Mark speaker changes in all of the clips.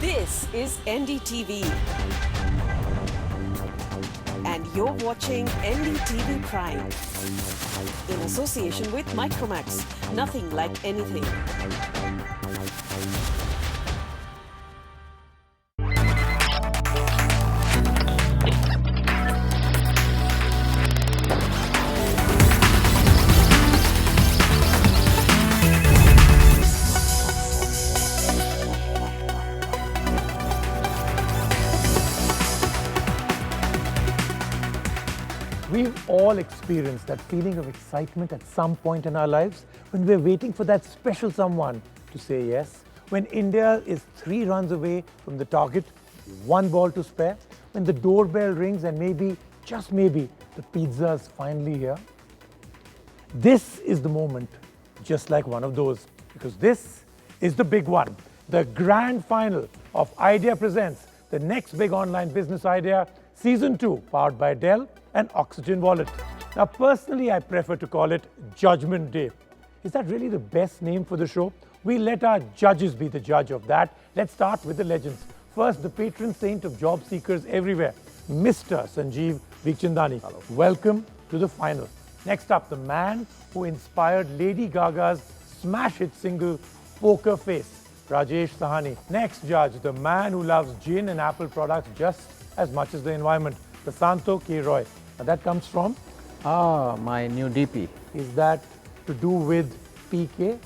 Speaker 1: This is NDTV. And you're watching NDTV Prime. In association with Micromax. Nothing like anything.
Speaker 2: We've all experienced that feeling of excitement at some point in our lives when we're waiting for that special someone to say yes, when India is 3 runs away from the target, 1 ball to spare, when the doorbell rings and maybe, just maybe, the pizza is finally here. This is the moment, just like one of those, because this is the big one, the grand final of Idea Presents, the next big online business idea, Season 2, powered by Dell and Oxygen Wallet. Now, personally, I prefer to call it Judgment Day. Is that really the best name for the show? We let our judges be the judge of that. Let's start with the legends. First, the patron saint of job seekers everywhere, Mr. Sanjeev Bikhchandani. Hello. Welcome to the final. Next up, the man who inspired Lady Gaga's smash hit single, Poker Face, Rajesh Sahani. Next judge, the man who loves gin and Apple products just as much as the environment, Prasanto K. Roy. Now that comes from?
Speaker 3: My new DP.
Speaker 2: Is that to do with PK?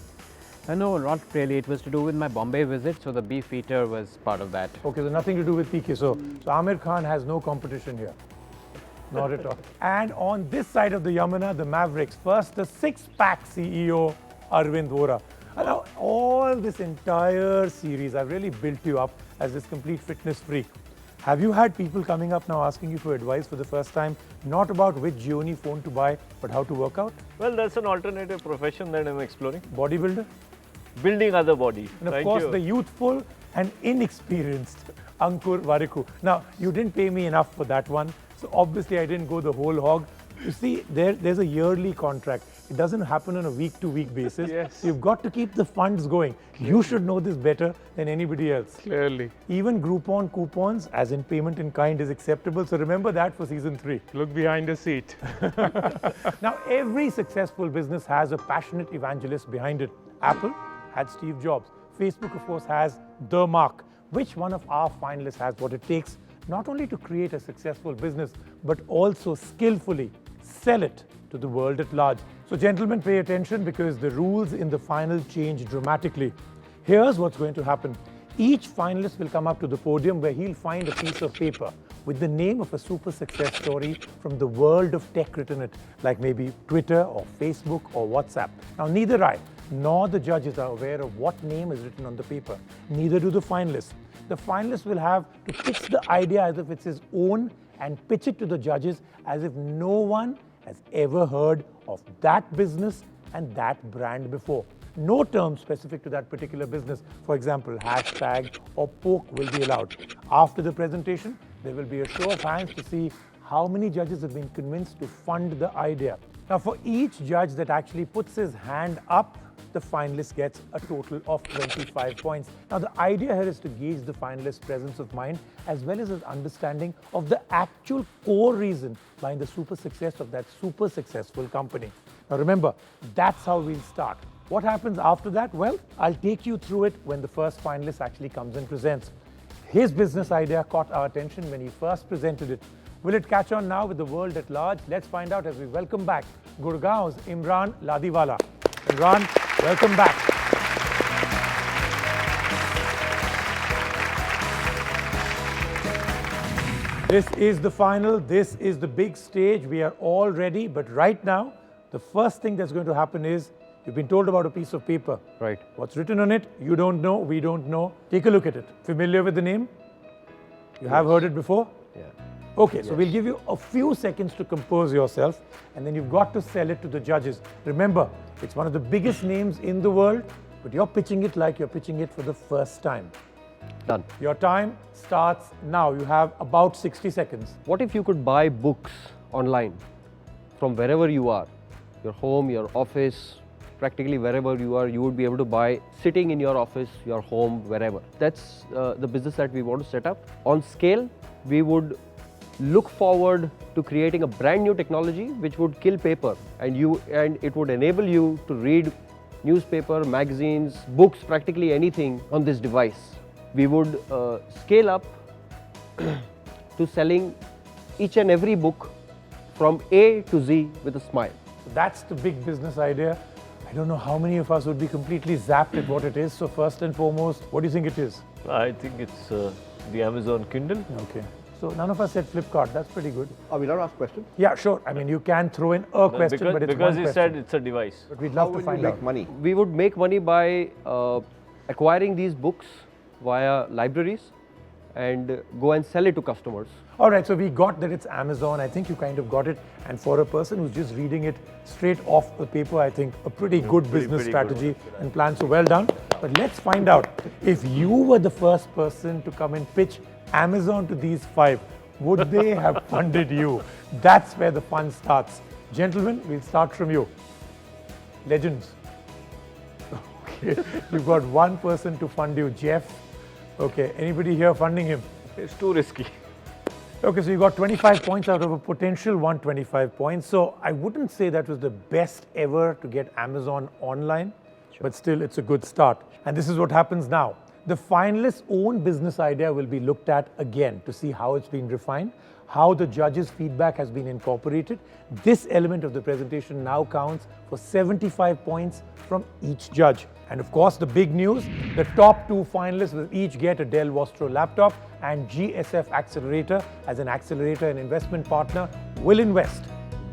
Speaker 3: No, not really. It was to do with my Bombay visit, so the beef eater was part of that.
Speaker 2: Okay, so nothing to do with PK. So Amir Khan has no competition here. Not at all. And on this side of the Yamuna, the Mavericks. First, the six-pack CEO, Arvind Vora. Now, all this entire series, I've really built you up as this complete fitness freak. Have you had people coming up now asking you for advice for the first time, not about which Gioni phone to buy, but how to work out?
Speaker 4: Well, that's an alternative profession that I'm exploring.
Speaker 2: Bodybuilder?
Speaker 4: Building other body.
Speaker 2: And of
Speaker 4: Thank
Speaker 2: course,
Speaker 4: you.
Speaker 2: the youthful and inexperienced Ankur Warikoo. Now, you didn't pay me enough for that one, so obviously I didn't go the whole hog. You see, there's a yearly contract. It doesn't happen on a week-to-week basis.
Speaker 4: Yes.
Speaker 2: You've got to keep the funds going. You should know this better than anybody else.
Speaker 4: Clearly.
Speaker 2: Even Groupon coupons, as in payment in kind, is acceptable. So remember that for season 3.
Speaker 4: Look behind the seat.
Speaker 2: Now, every successful business has a passionate evangelist behind it. Apple had Steve Jobs. Facebook, of course, has The Mark. Which one of our finalists has what it takes not only to create a successful business, but also skillfully sell it to the world at large? So gentlemen, pay attention because the rules in the final change dramatically. Here's what's going to happen. Each finalist will come up to the podium where he'll find a piece of paper with the name of a super success story from the world of tech written it, like maybe Twitter or Facebook or WhatsApp. Now, neither I nor the judges are aware of what name is written on the paper. Neither do the finalists. The finalist will have to pitch the idea as if it's his own and pitch it to the judges as if no one has ever heard of that business and that brand before. No term specific to that particular business, for example, hashtag or poke, will be allowed. After the presentation, there will be a show of hands to see how many judges have been convinced to fund the idea. Now, for each judge that actually puts his hand up, the finalist gets a total of 25 points. Now, the idea here is to gauge the finalist's presence of mind as well as his understanding of the actual core reason behind the super success of that super successful company. Now, remember, that's how we'll start. What happens after that? Well, I'll take you through it when the first finalist actually comes and presents. His business idea caught our attention when he first presented it. Will it catch on now with the world at large? Let's find out as we welcome back Gurgaon's Imran Ladiwala. Imran, welcome back. This is the final. This is the big stage. We are all ready. But right now, the first thing that's going to happen is you've been told about a piece of paper.
Speaker 4: Right.
Speaker 2: What's written on it? You don't know. We don't know. Take a look at it. Familiar with the name? You have heard it before?
Speaker 4: Yeah.
Speaker 2: Okay, so we'll give you a few seconds to compose yourself and then you've got to sell it to the judges. Remember, it's one of the biggest names in the world, but you're pitching it like you're pitching it for the first time.
Speaker 4: Done.
Speaker 2: Your time starts now. You have about 60 seconds.
Speaker 5: What if you could buy books online from wherever you are? Your home, your office, practically wherever you are, you would be able to buy sitting in your office, your home, wherever. That's the business that we want to set up. On scale, we would look forward to creating a brand new technology which would kill paper, and it would enable you to read newspaper, magazines, books, practically anything on this device. We would scale up to selling each and every book from A to Z with a smile.
Speaker 2: That's the big business idea. I don't know how many of us would be completely zapped at what it is. So first and foremost, what do you think it is?
Speaker 4: I think it's the Amazon Kindle.
Speaker 2: Okay. So none of us said Flipkart. That's pretty good.
Speaker 6: Are we allowed to ask questions?
Speaker 2: Yeah, sure. I mean, you can throw in a question, but it's
Speaker 4: because
Speaker 2: one
Speaker 4: he
Speaker 2: question.
Speaker 4: said it's a device.
Speaker 2: But we'd
Speaker 6: How
Speaker 2: love
Speaker 6: will
Speaker 2: to find
Speaker 6: you make
Speaker 2: out.
Speaker 6: money?
Speaker 5: We would make money by acquiring these books via libraries and go and sell it to customers.
Speaker 2: All right, so we got that it's Amazon. I think you kind of got it. And for a person who's just reading it straight off the paper, I think a pretty good business strategy and plan. So well done. But let's find out, if you were the first person to come and pitch Amazon to these 5, would they have funded you? That's where the fun starts. Gentlemen, we'll start from you. Legends. Okay, you've got one person to fund you, Jeff. Okay, anybody here funding him?
Speaker 4: It's too risky.
Speaker 2: Okay, so you got 25 points out of a potential 125 points. So I wouldn't say that was the best ever to get Amazon online, but still it's a good start. And this is what happens now. The finalists' own business idea will be looked at again to see how it's been refined, how the judges' feedback has been incorporated. This element of the presentation now counts for 75 points from each judge. And of course, the big news, the top 2 finalists will each get a Dell Vostro laptop, and GSF Accelerator, as an accelerator and investment partner, will invest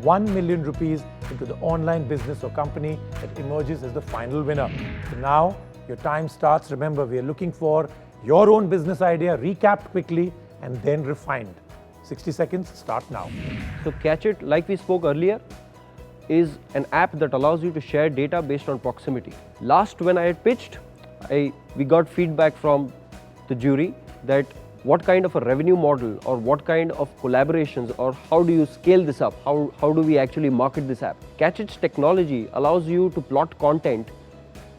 Speaker 2: 1 million rupees into the online business or company that emerges as the final winner. So now your time starts. Remember, we are looking for your own business idea, recapped quickly and then refined. 60 seconds, start now.
Speaker 5: So Catch It, like we spoke earlier, is an app that allows you to share data based on proximity. Last, when I had pitched, we got feedback from the jury that what kind of a revenue model or what kind of collaborations or how do you scale this up? How do we actually market this app? Catch It's technology allows you to plot content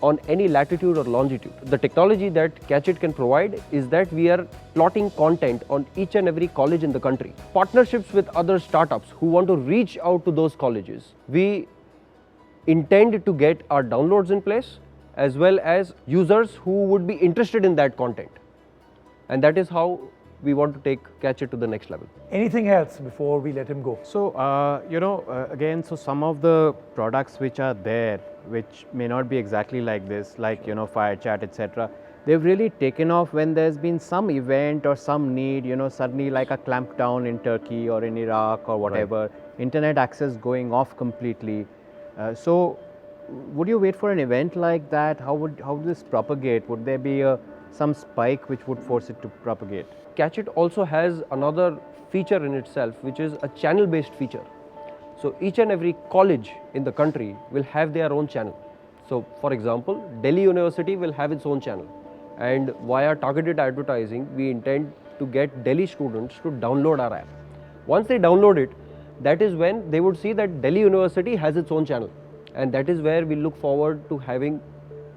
Speaker 5: on any latitude or longitude. The technology that Catch It can provide is that we are plotting content on each and every college in the country. Partnerships with other startups who want to reach out to those colleges. We intend to get our downloads in place as well as users who would be interested in that content. And that is how we want to take Catch It to the next level.
Speaker 2: Anything else before we let him go?
Speaker 3: So, again, so some of the products which are there, which may not be exactly like this, like, FireChat, etc., they've really taken off when there's been some event or some need, suddenly like a clampdown in Turkey or in Iraq or whatever, internet access going off completely. So, would you wait for an event like that? How would this propagate? Would there be some spike which would force it to propagate?
Speaker 5: Catch It also has another feature in itself, which is a channel-based feature. So each and every college in the country will have their own channel. So for example, Delhi University will have its own channel. And via targeted advertising, we intend to get Delhi students to download our app. Once they download it, that is when they would see that Delhi University has its own channel. And that is where we look forward to having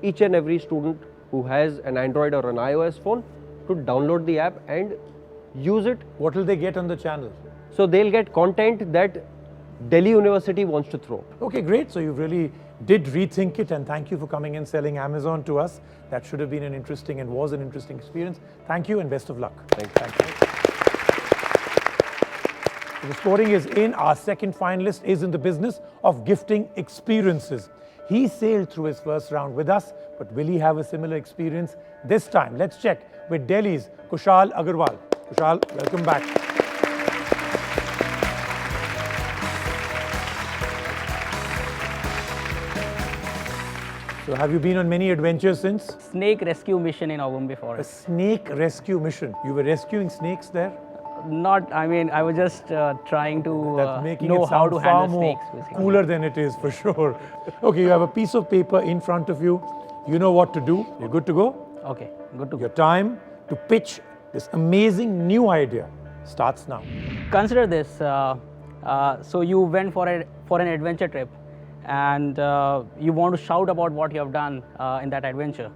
Speaker 5: each and every student who has an Android or an iOS phone to download the app and use it.
Speaker 2: What will they get on the channel?
Speaker 5: So they'll get content that Delhi University wants to throw.
Speaker 2: Okay, great. So you really did rethink it, and thank you for coming and selling Amazon to us. That should have been an interesting and was an interesting experience. Thank you and best of luck. Thank you. So the scoring is in. Our second finalist is in the business of gifting experiences. He sailed through his first round with us, but will he have a similar experience this time? Let's check with Delhi's Kushal Agarwal. Kushal, welcome back. So have you been on many adventures since?
Speaker 7: Snake rescue mission in Agumbi
Speaker 2: A
Speaker 7: forest.
Speaker 2: snake rescue mission. You were rescuing snakes there?
Speaker 7: I was just trying to
Speaker 2: That's making
Speaker 7: know
Speaker 2: it
Speaker 7: how
Speaker 2: sound
Speaker 7: to
Speaker 2: far
Speaker 7: handle
Speaker 2: more
Speaker 7: snakes. Basically.
Speaker 2: cooler than it is, for sure. Okay, you have a piece of paper in front of you. You know what to do. You're good to go?
Speaker 7: Okay, good to
Speaker 2: Your
Speaker 7: go.
Speaker 2: time to pitch this amazing new idea starts now.
Speaker 7: Consider this. So you went for an adventure trip, and you want to shout about what you have done in that adventure.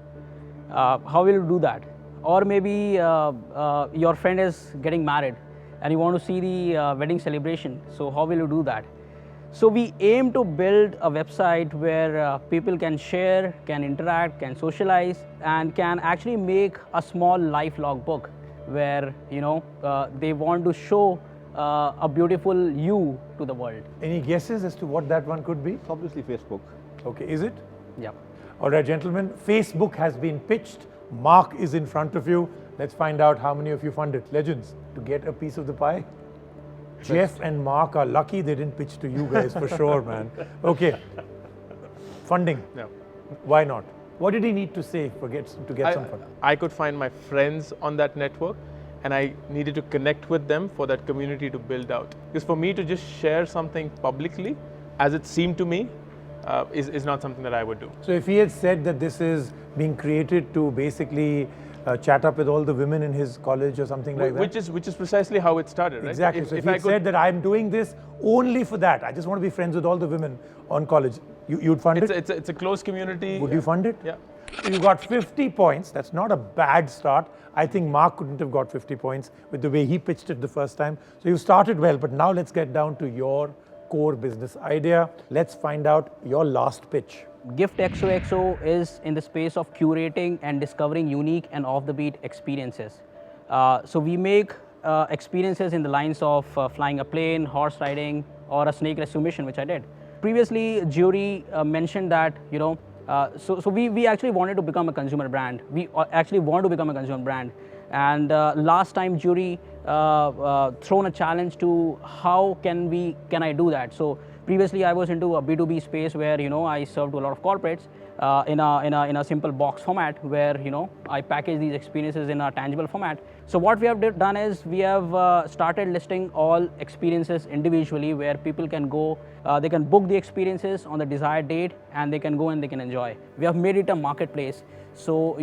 Speaker 7: How will you do that? Or maybe your friend is getting married and you want to see the wedding celebration. So how will you do that? So we aim to build a website where people can share, can interact, can socialize, and can actually make a small life log book where they want to show a beautiful you to the world.
Speaker 2: Any guesses as to what that one could be?
Speaker 4: It's obviously Facebook.
Speaker 2: Okay, is it?
Speaker 7: Yeah.
Speaker 2: All right, gentlemen, Facebook has been pitched. Mark is in front of you. Let's find out how many of you funded. Legends, to get a piece of the pie? Jeff and Mark are lucky they didn't pitch to you guys for sure, man. Okay. Funding.
Speaker 6: Yeah.
Speaker 2: Why not? What did he need to say to get some funding?
Speaker 6: I could find my friends on that network, and I needed to connect with them for that community to build out. Because for me to just share something publicly, as it seemed to me, is not something that I would do.
Speaker 2: So if he had said that this is being created to basically chat up with all the women in his college or something like that?
Speaker 6: Which is precisely how it started, right?
Speaker 2: Exactly. So if he said that I'm doing this only for that, I just want to be friends with all the women on college, you'd fund it?
Speaker 6: It's a close community.
Speaker 2: Would you fund it?
Speaker 6: Yeah.
Speaker 2: You got 50 points. That's not a bad start. I think Mark couldn't have got 50 points with the way he pitched it the first time. So you started well, but now let's get down to your core business idea. Let's find out your last pitch.
Speaker 7: Gift XOXO is in the space of curating and discovering unique and off-the-beat experiences. So we make experiences in the lines of flying a plane, horse riding, or a snake rescue mission, which I did. Previously, Jury mentioned that, so we actually wanted to become a consumer brand. We actually want to become a consumer brand. And last time, Jury thrown a challenge to how can I do that? So previously, I was into a B2B space where I served to a lot of corporates in a simple box format where I package these experiences in a tangible format. So what we have done is we have started listing all experiences individually where people can go, they can book the experiences on the desired date and they can go and they can enjoy. We have made it a marketplace. So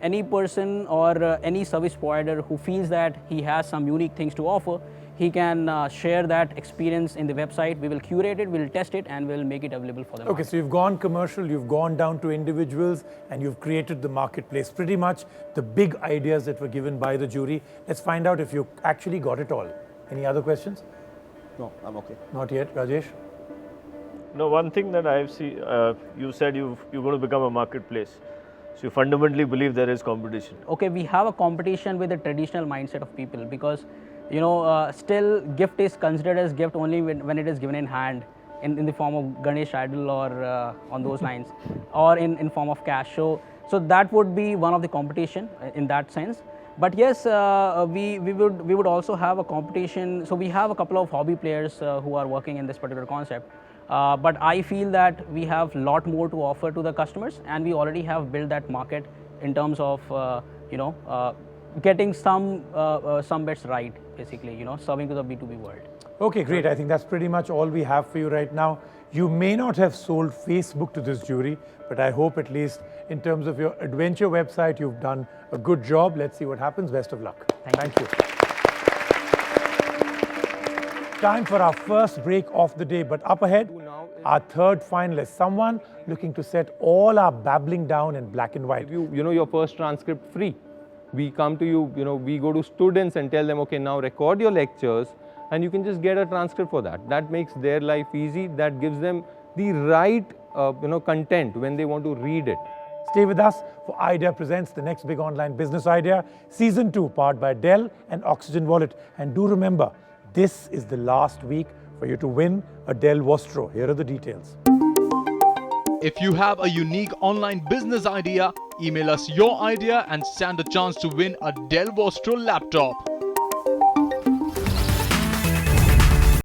Speaker 7: any person or any service provider who feels that he has some unique things to offer, he can share that experience in the website. We will curate it, we'll test it, and we'll make it available for them.
Speaker 2: Okay, so you've gone commercial, you've gone down to individuals, and you've created the marketplace. Pretty much the big ideas that were given by the jury. Let's find out if you actually got it all. Any other questions?
Speaker 4: No, I'm okay.
Speaker 2: Not yet. Rajesh?
Speaker 4: No, one thing that I've seen, you said you're going to become a marketplace. So you fundamentally believe there is competition.
Speaker 7: Okay, we have a competition with the traditional mindset of people because still gift is considered as gift only when it is given in hand in the form of Ganesh idol or on those lines or in form of cash. So that would be one of the competition in that sense. But yes, we would also have a competition. So we have a couple of hobby players who are working in this particular concept. But I feel that we have a lot more to offer to the customers, and we already have built that market in terms of getting some bets right, basically, serving to the B2B world.
Speaker 2: Okay, great. I think that's pretty much all we have for you right now. You may not have sold Facebook to this jury, but I hope at least in terms of your adventure website, you've done a good job. Let's see what happens. Best of luck. Thank you. Time for our first break of the day, but up ahead, our third finalist, someone looking to set all our babbling down in black and white.
Speaker 8: Your first transcript free. We come to you, we go to students and tell them, okay, now record your lectures and you can just get a transcript for that. That makes their life easy. That gives them the right, content when they want to read it.
Speaker 2: Stay with us for Idea Presents the next big online business idea, Season 2, powered by Dell and Oxygen Wallet. And do remember, this is the last week for you to win a Dell Vostro. Here are the details.
Speaker 9: If you have a unique online business idea, email us your idea and stand a chance to win a Dell Vostro laptop.